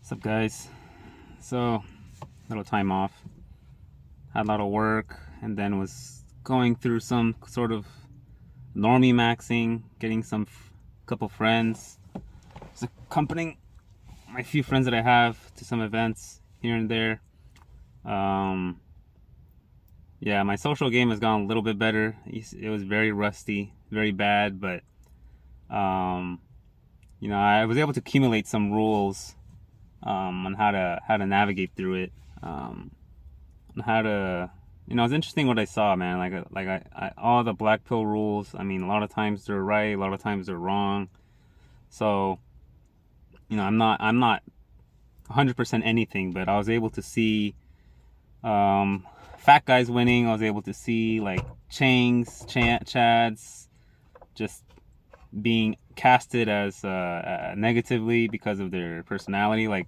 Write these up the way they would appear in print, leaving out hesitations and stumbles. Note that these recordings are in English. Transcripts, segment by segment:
What's up, guys? So, little time off. Had a lot of work, and then was going through some sort of normiemaxxing, getting couple friends. Was accompanying my few friends that I have to some events here and there. Um, yeah, my social game has gone a little bit better. It was very rusty, very bad, but um, I was able to accumulate some rules on how to navigate through it. On how to, it's interesting what I saw, man. Like all the black pill rules. I mean, a lot of times they're right, a lot of times they're wrong. So, I'm not 100% anything, but I was able to see fat guys winning. I was able to see like Chads just being casted as negatively because of their personality. Like,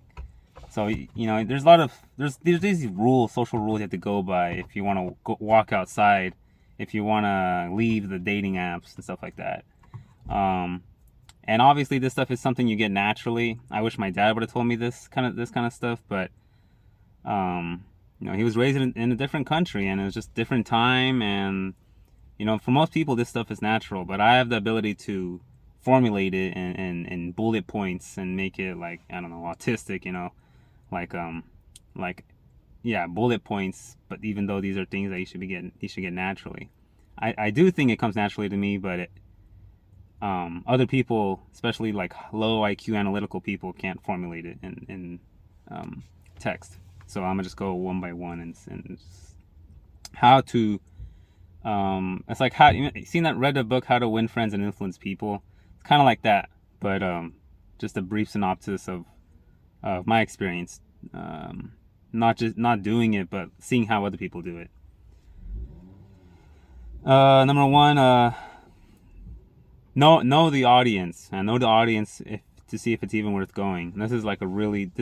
so there's a lot of there's these rules, social rules you have to go by if you want to walk outside, if you want to leave the dating apps and stuff like that. And obviously this stuff is something you get naturally. I wish my dad would have told me this kind of stuff, but he was raised in a different country, and it was just different time, and for most people this stuff is natural, but I have the ability to formulate it in bullet points and make it, like, I don't know, autistic, like like yeah, bullet points. But even though these are things that you should get naturally, I do think it comes naturally to me, but other people, especially like low IQ analytical people, can't formulate it in text. So I'm gonna just go one by one and how to it's like, how you seen that, read the book How to Win Friends and Influence People? It's kind of like that, but just a brief synopsis of my experience, not doing it, but seeing how other people do it. Number one, know the audience, and know the audience to see if it's even worth going. And this is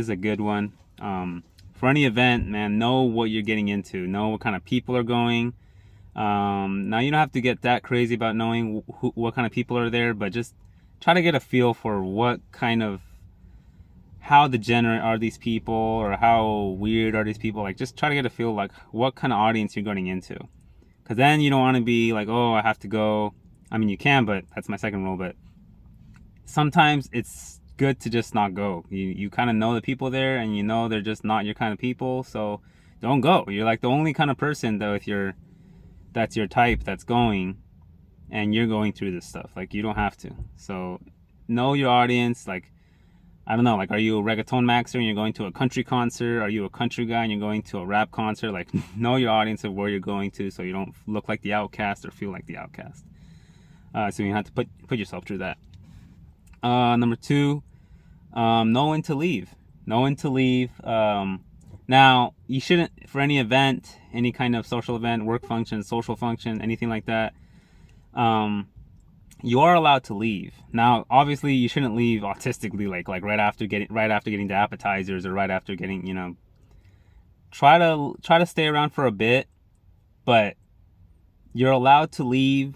a good one. For any event, man, know what you're getting into. Know what kind of people are going. Now, you don't have to get that crazy about knowing what kind of people are there, but just try to get a feel for how degenerate are these people, or how weird are these people. Like, just try to get a feel like what kind of audience you're going into, because then you don't want to be like, oh, I have to go. I mean, you can, but that's my second rule. But sometimes it's good to just not go. You kind of know the people there, and they're just not your kind of people, so don't go. You're like the only kind of person though, that's your type, that's going, and you're going through this stuff. Like, you don't have to. So know your audience. Like, I don't know, like, are you a reggaeton maxer and you're going to a country concert? Are you a country guy and you're going to a rap concert? Like, know your audience of where you're going to, so you don't look like the outcast or feel like the outcast. So you have to put yourself through that. Number two, know when to leave. Know when to leave. Now, you shouldn't, for any event, any kind of social event, work function, social function, anything like that, you are allowed to leave. Now, obviously, you shouldn't leave autistically, like right after getting the appetizers, or right after getting, try to stay around for a bit, but you're allowed to leave.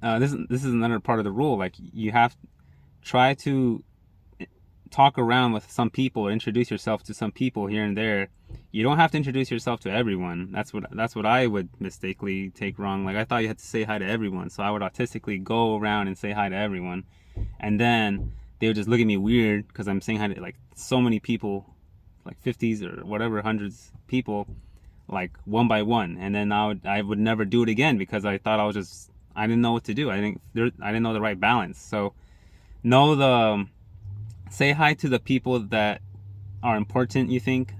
This is another part of the rule. Like, you have to try to talk around with some people, or introduce yourself to some people here and there. You don't have to introduce yourself to everyone. That's what I would mistakenly take wrong. Like, I thought you had to say hi to everyone, so I would autistically go around and say hi to everyone, and then they would just look at me weird because I'm saying hi to like so many people, like 50s or whatever, hundreds people, like one by one, and then I would never do it again because I thought I didn't know what to do. I didn't know the right balance. So say hi to the people that are important, you think,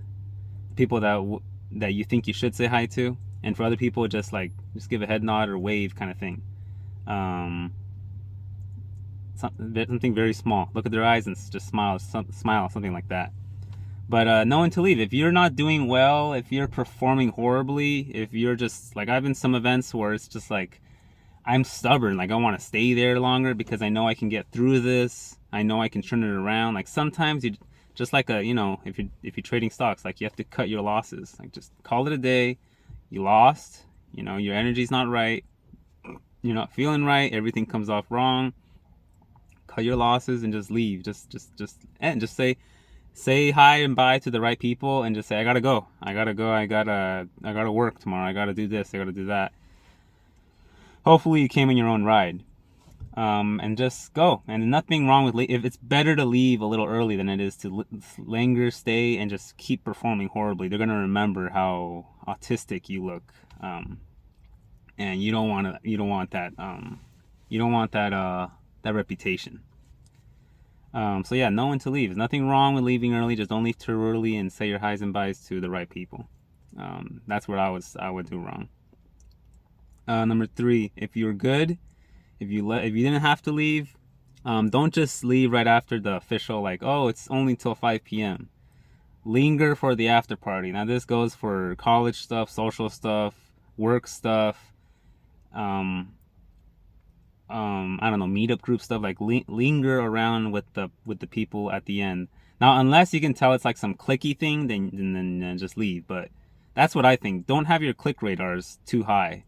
people that you think you should say hi to, and for other people, just give a head nod or wave kind of thing. Something very small. Look at their eyes and just smile, something like that. But know when to leave. If you're not doing well, if you're performing horribly, if you're just like, I've been some events where it's just like, I'm stubborn. Like, I want to stay there longer because I know I can get through this. I know I can turn it around. Like, sometimes you just like if you're trading stocks, like, you have to cut your losses. Like, just call it a day. You lost. Your energy's not right. You're not feeling right. Everything comes off wrong. cut your losses and just leave. Just and just say hi and bye to the right people, and just say, I gotta go. I gotta work tomorrow. I gotta do this. I gotta do that. Hopefully you came in your own ride. And just go. And nothing wrong with if it's better to leave a little early than it is to linger, stay, and just keep performing horribly. They're gonna remember how autistic you look, and you don't want that reputation. So yeah, know when to leave. There's nothing wrong with leaving early. Just don't leave too early, and say your highs and byes to the right people. That's what I would do wrong. Number 3, if you're good. If you didn't have to leave, don't just leave right after the official, like, oh, it's only till 5 p.m. Linger for the after party. Now this goes for college stuff, social stuff, work stuff, I don't know, meetup group stuff. Like linger around with the people at the end. Now, unless you can tell it's like some clicky thing, then just leave. But that's what I think. Don't have your click radars too high.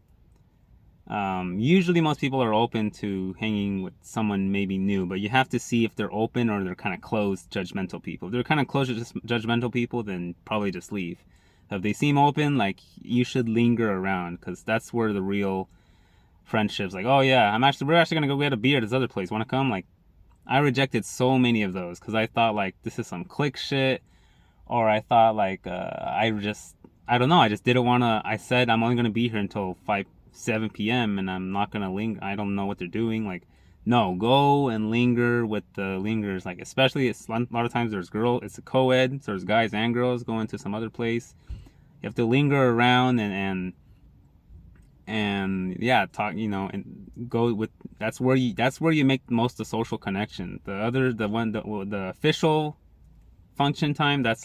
Usually most people are open to hanging with someone maybe new, but you have to see if they're open or they're kind of closed, judgmental people. If they're kind of closed, judgmental people, then probably just leave. If they seem open, like, you should linger around, because that's where the real friendships, like, oh yeah, we're actually gonna go get a beer at this other place. Want to come? Like, I rejected so many of those because I thought, like, this is some click shit, or I thought, like, I don't know, I just didn't want to. I said I'm only gonna be here until 7 p.m. and I'm not gonna linger. I don't know what they're doing. Like, no, go and linger with the lingers. Like, especially, it's a lot of times it's a co-ed, so there's guys and girls going to some other place. You have to linger around and yeah, talk, and go with. That's where you make most of the social connection. The official function time, that's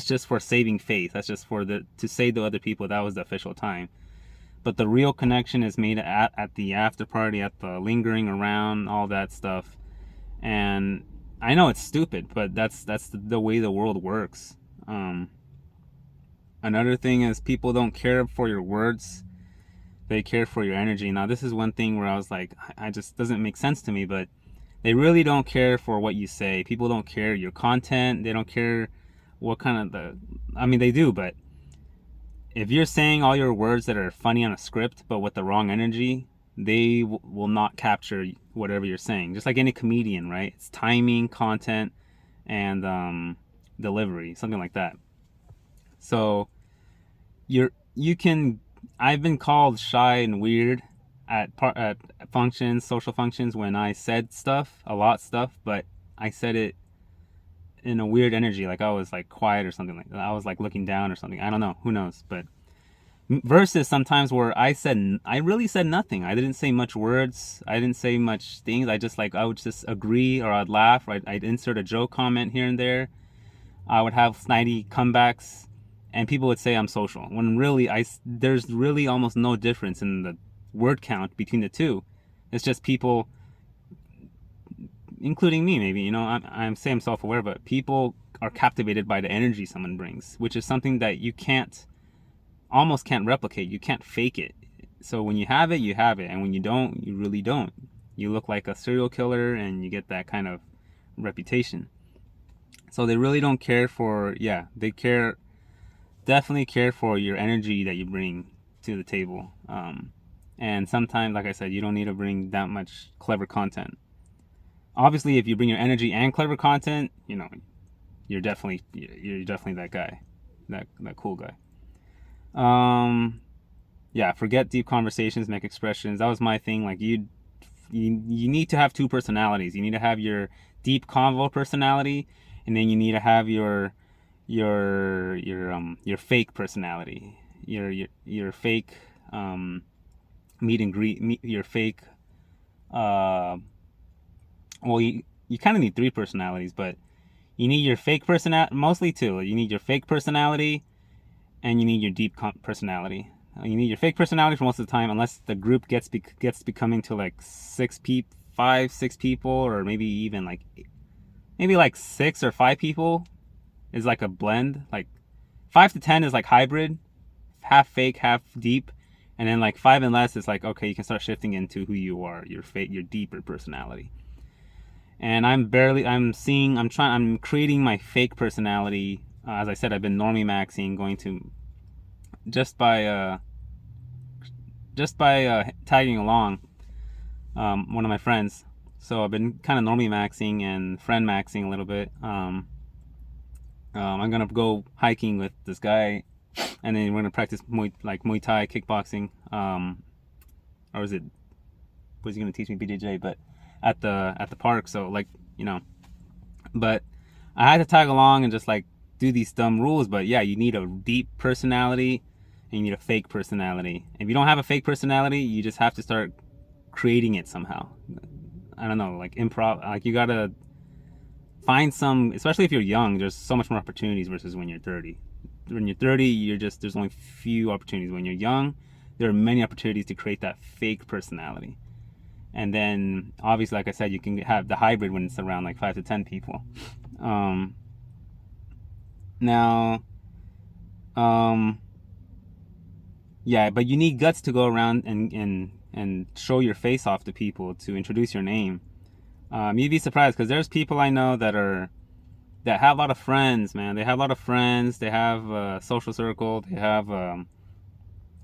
just for saving face. That's just to say to other people that was the official time. But the real connection is made at the after party, at the lingering around, all that stuff. And I know it's stupid, but that's the way the world works. Another thing is, people don't care for your words. They care for your energy. Now, this is one thing where I was like, I just doesn't make sense to me, but they really don't care for what you say. People don't care your content. They don't care what kind of they do, but if you're saying all your words that are funny on a script, but with the wrong energy, they will not capture whatever you're saying. Just like any comedian, right? It's timing, content, and delivery, something like that. So I've been called shy and weird at functions, social functions, when I said a lot of stuff, but I said it in a weird energy, like I was like quiet or something like that. I was like looking down or something. I don't know, who knows. But versus sometimes where I really said nothing. I didn't say much words. I didn't say much things. I would just agree, or I'd laugh, or I'd insert a joke comment here and there. I would have snidey comebacks, and people would say I'm social, when really there's really almost no difference in the word count between the two. It's just people, including me, maybe, I'm saying I'm self-aware, but people are captivated by the energy someone brings, which is something that you almost can't replicate. You can't fake it. So when you have it, you have it, and when you don't, you really don't. You look like a serial killer, and you get that kind of reputation. So they really don't care for, they definitely care for your energy that you bring to the table. And sometimes, like I said, you don't need to bring that much clever content. Obviously, if you bring your energy and clever content, you're definitely that guy, that cool guy. Forget deep conversations, make expressions. That was my thing. Like, you need to have two personalities. You need to have your deep convo personality, and then you need to have your fake personality, your fake meet and greet, your fake you kind of need 3 personalities, but you need your fake personality, mostly 2. You need your fake personality, and you need your deep personality. You need your fake personality for most of the time, unless the group gets becoming to like 6 people, or maybe even like 6 or 5 people is like a blend. Like 5 to 10 is like hybrid, half fake, half deep, and then like 5 and less is like, okay, you can start shifting into who you are, your deeper personality. and I'm creating my fake personality. As I said, I've been normiemaxxing, going to just by tagging along one of my friends. So I've been kind of normiemaxxing and friend maxing a little bit. I'm gonna go hiking with this guy, and then we're gonna practice Muay Thai, kickboxing, or is it? Was he gonna teach me BJJ? But at the park, so like, you know. But I had to tag along and just like do these dumb rules. But yeah, you need a deep personality and you need a fake personality. If you don't have a fake personality, you just have to start creating it somehow. I don't know, like improv. Like you gotta find some, especially if you're young. There's so much more opportunities versus when you're 30. When you're 30, there's only few opportunities. When you're young, there are many opportunities to create that fake personality. And then obviously, like I said, you can have the hybrid when it's around like 5 to 10 people. Now, yeah, but you need guts to go around and show your face off to people, to introduce your name. You'd be surprised, because there's people I know that have a lot of friends, man. They have a lot of friends. They have a social circle. They have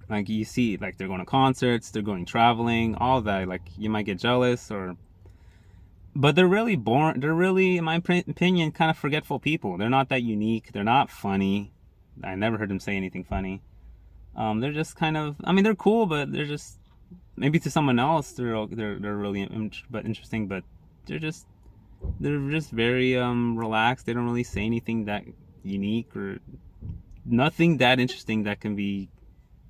like, you see, like, they're going to concerts, they're going traveling, all that. Like, you might get jealous, but they're really boring. They're really, in my opinion, kind of forgetful people. They're not that unique. They're not funny. I never heard them say anything funny. They're just kind of, I mean, they're cool, but they're just, maybe to someone else they're really interesting, but they're just very relaxed. They don't really say anything that unique, or nothing that interesting that can be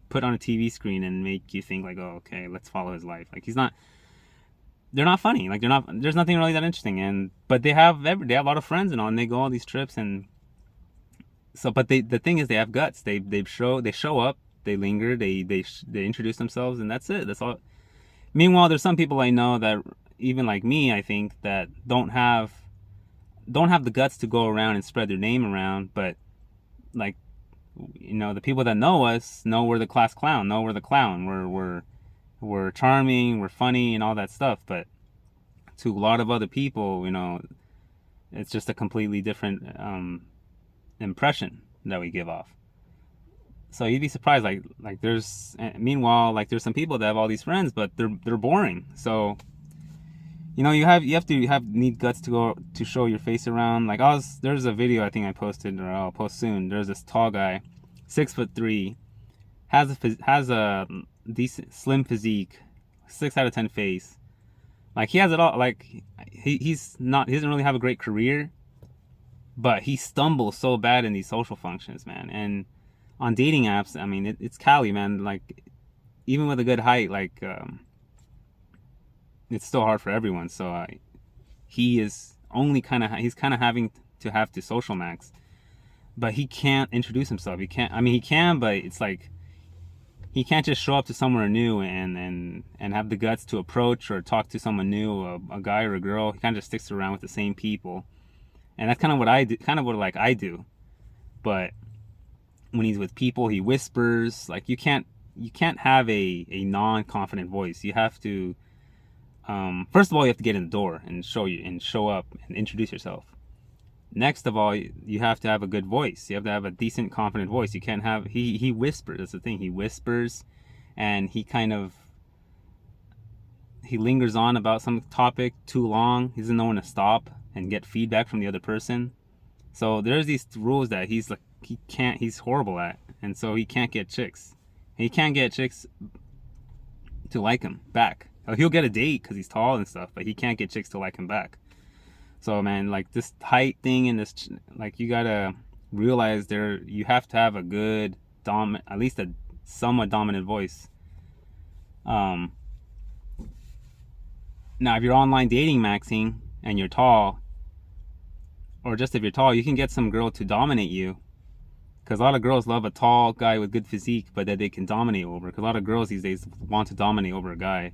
put on a TV screen and make you think like, oh, okay, let's follow his life. Like, they're not funny. Like, there's nothing really that interesting. But they have a lot of friends and all, and they go on these trips. And so, but the thing is, they have guts. They show up, they linger, they introduce themselves, and that's it. That's all. Meanwhile, there's some people I know that, even like me, I think, that don't have the guts to go around and spread their name around. But like, you know, the people that know us know we're the class clown, know we're the clown, we're charming, we're funny, and all that stuff. But to a lot of other people, you know, it's just a completely different impression that we give off. So you'd be surprised, like there's, meanwhile, like, there's some people that have all these friends, but they're boring. So, you know, you need guts to go to show your face around. Like, there's a video I think I posted, or I'll post soon. There's this tall guy, 6'3", has a decent slim physique, 6 out of 10 face. Like, he has it all. Like, he doesn't really have a great career, but he stumbles so bad in these social functions, man. And on dating apps, I mean, it's Cali, man. Like, even with a good height, like, it's still hard for everyone. So he's kind of having to have to social max, but he can't introduce himself. He can't. I mean, he can, but it's like, he can't just show up to somewhere new and have the guts to approach or talk to someone new, a guy or a girl. He kind of just sticks around with the same people, and that's kind of what I do. Kind of what I do, but when he's with people, he whispers. Like, you can't have a non-confident voice. You have to, first of all, you have to get in the door and show up and introduce yourself. Next of all, you have to have a good voice. You have to have a decent, confident voice. You can't have, he whispers. That's the thing. He whispers, and he lingers on about some topic too long. He doesn't know when to stop and get feedback from the other person. So there's these rules that he's horrible at, and so he can't get chicks. He can't get chicks to like him back. He'll get a date because he's tall and stuff, but he can't get chicks to like him back. So, man, like, this height thing and this, like, you gotta realize you have to have a good at least a somewhat dominant voice. Now, if you're online dating maxing and you're tall, or just if you're tall, you can get some girl to dominate you. Because a lot of girls love a tall guy with good physique, but that they can dominate over. Because a lot of girls these days want to dominate over a guy,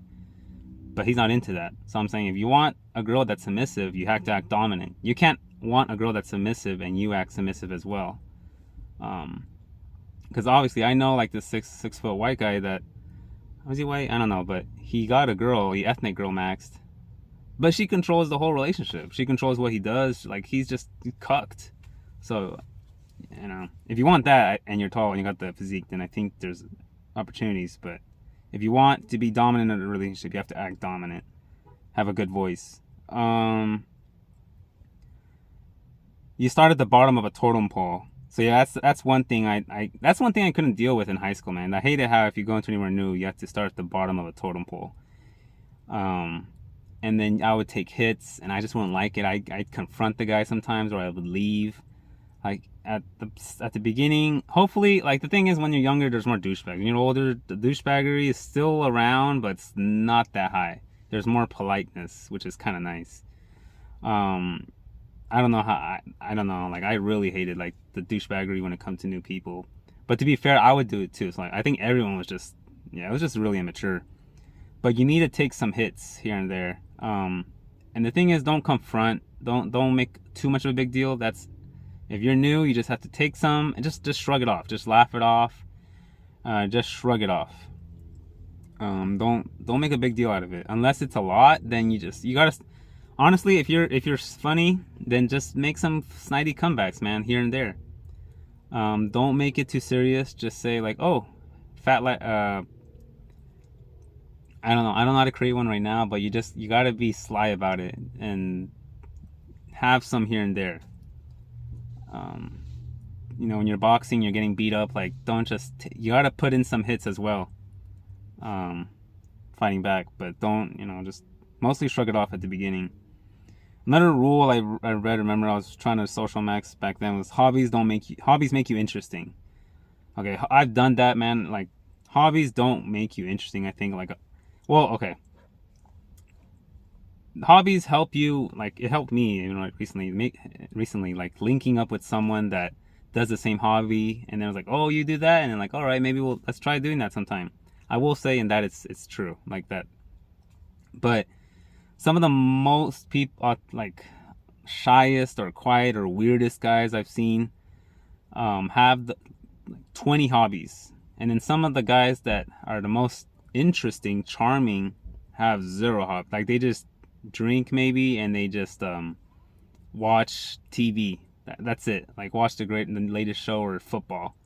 but he's not into that. So I'm saying, if you want a girl that's submissive, you have to act dominant. You can't want a girl that's submissive and you act submissive as well. Because obviously, I know, like, this 6 foot white guy that, was he white? I don't know, but he got a girl, he ethnic girl maxed, But she controls the whole relationship. She controls what he does. Like, he's just cucked. So, if you want that and you're tall and you got the physique, then I think there's opportunities. But if you want to be dominant in a relationship, you have to act dominant, have a good voice. You start at the bottom of a totem pole. So yeah, that's one thing that's one thing I couldn't deal with in high school, man. I hated how if you go into anywhere new, you have to start at the bottom of a totem pole. And then I would take hits, and I just wouldn't like it. I'd confront the guy sometimes, or I would leave. Like at the beginning, hopefully, like the thing is, when you're younger, there's more douchebags. When you're older, the douchebaggery is still around, but it's not that high. There's more politeness, which is kind of nice. I don't know how. I don't know. Like, I really hated like the douchebaggery when it comes to new people. But to be fair, I would do it too. So like, I think everyone was just, it was just really immature. But you need to take some hits here and there. And the thing is, don't confront. Don't make too much of a big deal. That's, if you're new, you just have to take some and just shrug it off. Just laugh it off. Just shrug it off. Don't make a big deal out of it. Unless it's a lot, then you gotta. Honestly, if you're funny, then just make some snidey comebacks, man, here and there. Don't make it too serious. Just say like, oh, fat I don't know. I don't know how to create one right now, but you gotta be sly about it and have some here and there. When you're boxing, you're getting beat up. Like, don't just you gotta put in some hits as well. Fighting back, but don't just mostly shrug it off at the beginning. Another rule I read, remember I was trying to social max back then, was hobbies make you interesting. Okay, I've done that, man. Like, hobbies don't make you interesting. I think okay. Hobbies help you, like it helped me, recently, like linking up with someone that does the same hobby, and then I was like, oh, you do that, and then like, all right, maybe let's try doing that sometime. I will say in that it's true like that. But some of the most people, like shyest or quiet or weirdest guys I've seen, have 20 hobbies. And then some of the guys that are the most interesting, charming, have 0 hobbies. Like, they just drink maybe, and they just watch TV. That's it. Like, watch the latest show or football.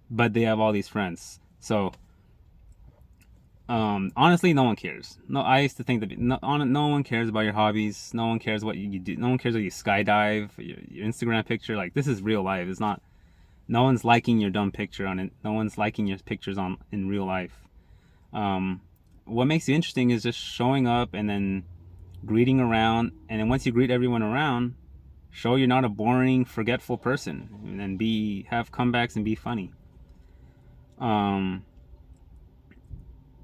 But they have all these friends. So honestly, no one cares. No, I used to think that no one cares about your hobbies. No one cares what you do. No one cares what you skydive, your Instagram picture. Like, this is real life. It's not. No one's liking your dumb picture on it. No one's liking your pictures in real life. What makes you interesting is just showing up and then greeting around. And then once you greet everyone around, show you're not a boring, forgetful person, and then have comebacks and be funny.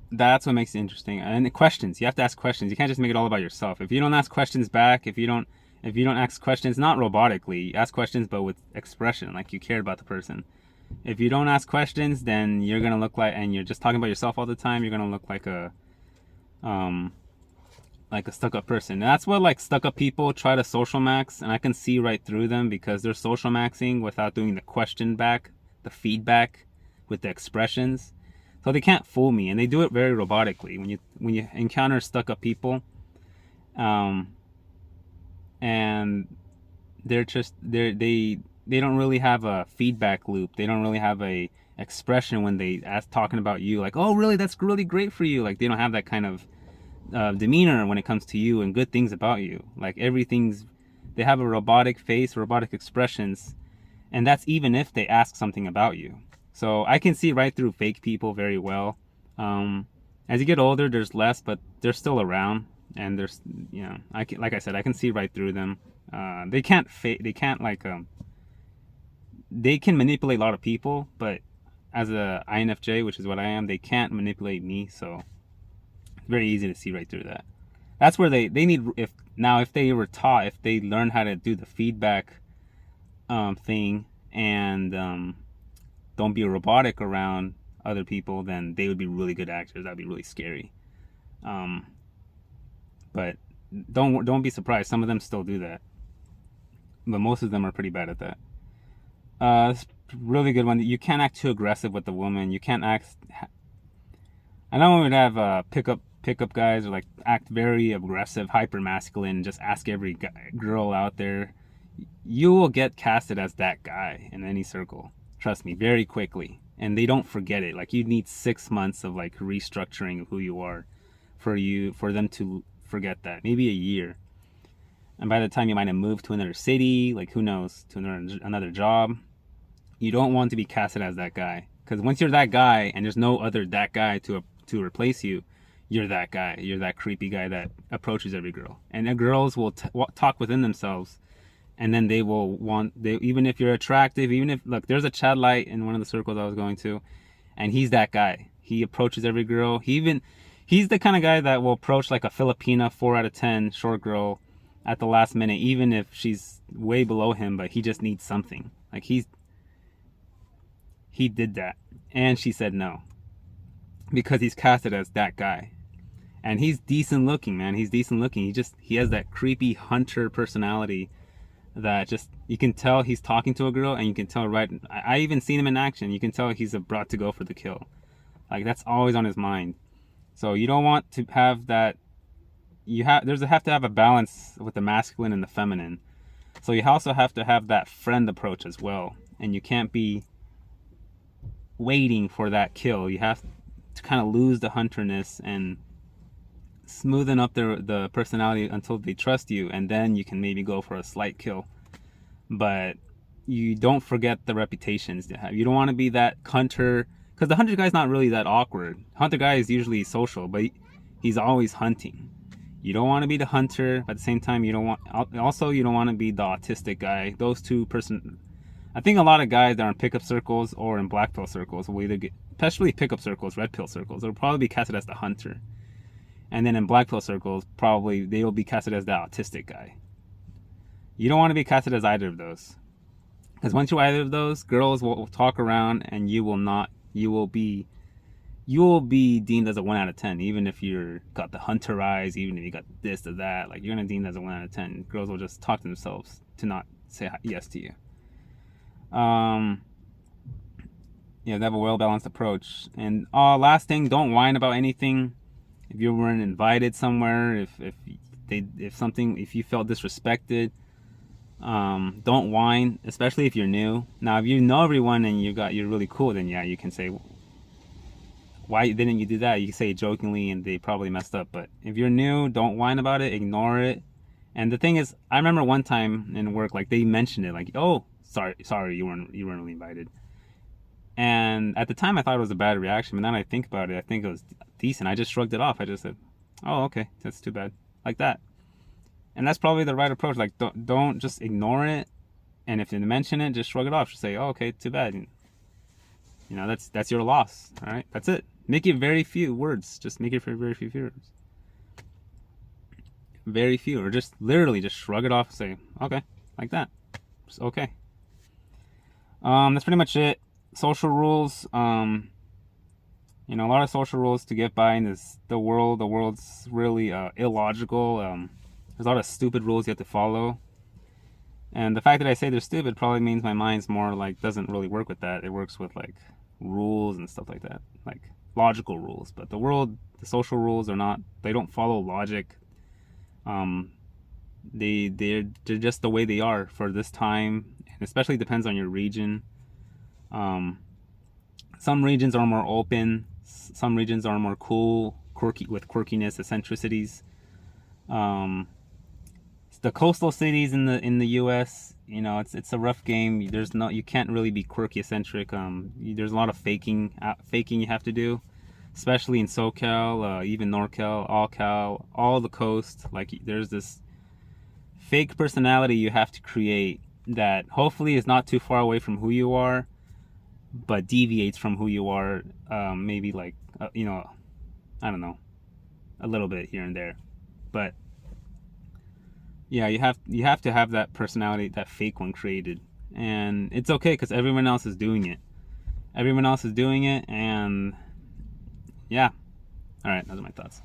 That's what makes it interesting. And the questions, you have to ask questions. You can't just make it all about yourself. If you don't ask questions back, if you don't ask questions, not robotically, ask questions but with expression, like you cared about the person. If you don't ask questions, then you're gonna look like, and you're just talking about yourself all the time, you're gonna look like a stuck-up person. And that's what, like, stuck-up people try to social max, and I can see right through them, because they're social maxing without doing the question back, the feedback with the expressions. So they can't fool me, and they do it very robotically. When you encounter stuck-up people, and they don't really have a feedback loop. They don't really have a expression when they talking about you, like, oh, really, that's really great for you. Like, they don't have that kind of demeanor when it comes to you and good things about you. Like, they have a robotic face, robotic expressions, and that's even if they ask something about you. So I can see right through fake people very well. As you get older, there's less, but they're still around, and there's, like I said, I can see right through them. They can manipulate a lot of people, but as a INFJ, which is what I am, they can't manipulate me. So it's very easy to see right through that. That's where they need, if they were taught, if they learn how to do the feedback thing, and don't be robotic around other people, then they would be really good actors. That'd be really scary. But don't be surprised. Some of them still do that, but most of them are pretty bad at that. It's a really good one. You can't act too aggressive with the woman. You can't act. I know we would have pick pickup guys are like act very aggressive, hyper masculine, just ask every girl out there, you will get casted as that guy in any circle. Trust me, very quickly. And they don't forget it. Like, you need 6 months of like restructuring of who you are for them to forget that. Maybe a year. And by the time you might have moved to another city, like who knows, to another job, you don't want to be casted as that guy. Because once you're that guy and there's no other that guy to replace you, you're that guy. You're that creepy guy that approaches every girl. And the girls will talk within themselves, and then they will even if you're attractive, even if, look, there's a Chad Light in one of the circles I was going to, and he's that guy. He approaches every girl. He's the kind of guy that will approach like a Filipina 4 out of 10 short girl at the last minute, even if she's way below him, but he just needs something. Like, he did that, and she said no, because he's casted as that guy. And he's decent looking, man. He's decent looking. He has that creepy hunter personality that just, you can tell he's talking to a girl, and you can tell right. I even seen him in action. You can tell he's about to go for the kill. Like, that's always on his mind. So you don't want to have that. Have to have a balance with the masculine and the feminine. So you also have to have that friend approach as well. And you can't be waiting for that kill. You have to kind of lose the hunterness and smoothen up the personality until they trust you, and then you can maybe go for a slight kill. But you don't forget the reputations you have. You don't want to be that hunter, because the hunter guy's not really that awkward. Hunter guy is usually social, but he's always hunting. You don't want to be the hunter, but at the same time, you don't want to be the autistic guy. Those two I think a lot of guys that are in pickup circles or in black pill circles will either get, especially pickup circles, red pill circles, they'll probably be casted as the hunter. And then in black pill circles, probably they will be casted as the autistic guy. You don't want to be casted as either of those. Because once you're either of those, girls will talk around, and you will be deemed as a 1 out of 10. Even if you're got the hunter eyes, even if you got this or that, like, you're going to be deemed as a 1 out of 10. Girls will just talk to themselves to not say yes to you. They have a well-balanced approach. And last thing, don't whine about anything. If you weren't invited somewhere, if you felt disrespected, don't whine, especially if you're new. Now, if you know everyone and you're really cool, then yeah, you can say, why didn't you do that? You can say it jokingly, and they probably messed up. But if you're new, don't whine about it, ignore it. And the thing is, I remember one time in work, like, they mentioned it, like, oh, sorry, you weren't really invited. And at the time, I thought it was a bad reaction, but now that I think about it, I think it was decent. I just shrugged it off. I just said, oh, okay, that's too bad, like that. And that's probably the right approach. Like, don't just ignore it. And if you mention it, just shrug it off. Just say, oh, okay, too bad. And, that's your loss. All right, that's it. Make it very few words. Just make it for very few words. Very few, or just literally just shrug it off and say, okay, like that. Just okay. That's pretty much it. Social rules. A lot of social rules to get by in the world. The world's really illogical. There's a lot of stupid rules you have to follow. And the fact that I say they're stupid probably means my mind's more like, doesn't really work with that. It works with like rules and stuff like that, like logical rules. But the social rules they don't follow logic. They're just the way they are for this time, and especially depends on your region. Some regions are more open, some regions are more quirky, with quirkiness, eccentricities. The coastal cities in the U.S., it's a rough game. You can't really be quirky, eccentric. There's a lot of faking you have to do, especially in SoCal, even NorCal, AllCal, all the coast. Like, there's this fake personality you have to create that hopefully is not too far away from who you are, but deviates from who you are, maybe like, I don't know, a little bit here and there. But yeah, you have to have that personality, that fake one created. And it's okay, because everyone else is doing it. And yeah. All right, those are my thoughts.